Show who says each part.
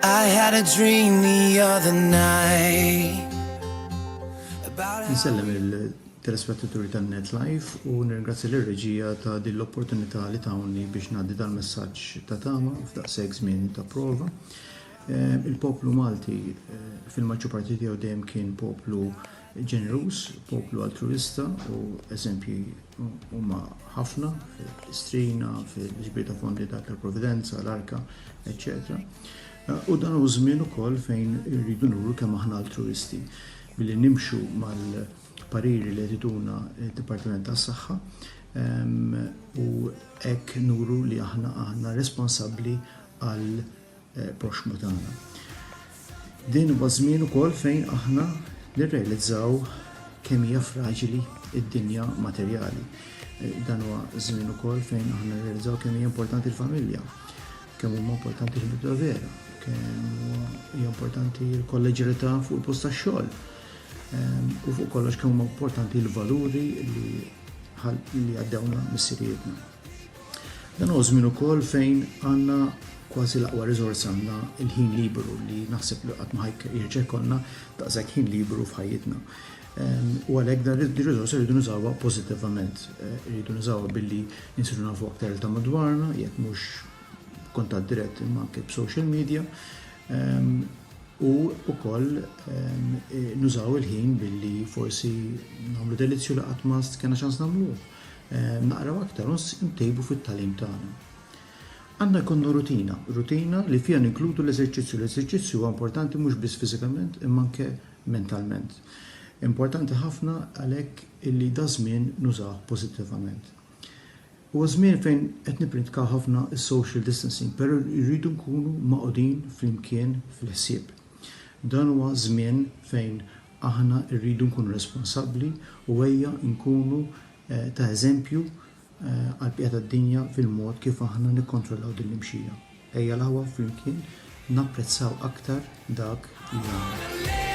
Speaker 1: I had a dream the other night.
Speaker 2: Nsellem il-telespettaturi ta' NetLife u nirgrazzi l-reġija ta' din l-opportunità li tawni biex ngħaddi dal-messaġġ ta' tama f'daqshekk żmien ta' prova. Il-poplu Malti fil-maġġor parti tiegħu dejjem kien poplu ġenerus, poplu altruista u eżempji huma ħafna fil-Istrina, fil-ġbir ta' fondi tal-Providenza, l-Arka, eccetera. U dan hu żmien ukoll fejn irridu nuru kemm aħna altruisti billi nimxu mal-pariri li jtituna il-Dipartiment tas-Saħħa u hekk nuru li aħna responsabbli għal proxmu tagħna. Din huwa żmien ukoll fejn aħna nirrealizzaw kemm hija fraġili id-dinja materjali. Dan huwa żmien ukoll fejn aħna nirrealizzaw kemm hija importanti l-familja, kemm huma importanti l-bidla vera, kemm hija importanti l-kolleġjalità fuq il-post tax-xogħol. U fuq kollox kemm huma importanti l-valuri li għaddewna mis-sirietna. Dan huwa żmien ukoll fejn għandna kważi l-aqwa riżors għandna il-ħin liberu li naħseb li qatt ma jirġa' jkollna daqshekk ħin liberu f'ħajjitna. U għalhekk dan ir-riżors irridu nużawha pożittivament. Irridu nużawha billi insiru nafu aktar ta' madwarna, jekk mhux kuntatt dirett imma anke b'social media. U wkoll nużaw il-ħin billi forsi nagħmlu delizzju li qatt ma kena ċans nagħmluh. Naqraw aktar u ntejbu fit-tagħlim tagħna. Għandna jkollna rutina li fiha ninkludu l-eżerċizzju. L-eżerċizzju huwa importanti mhux biss fiżikament imma anke mentalment. Importanti ħafna għalhekk illi da żmien nużawh pożittivament. Huwa żmien fejn qed nippratikaw ħafna is-social distancing, però rridu nkunu maqogħdin flimkien fil-ħsieb. Dan huwa żmien fejn aħna rridu nkunu responsabbli u ejja nkunu ta' eżempju għall-bqija tad-dinja fil-mod kif aħna nikkontrollaw din l-imxija. Ejja l-ħwa flimkien napprezzaw aktar dak li għandna.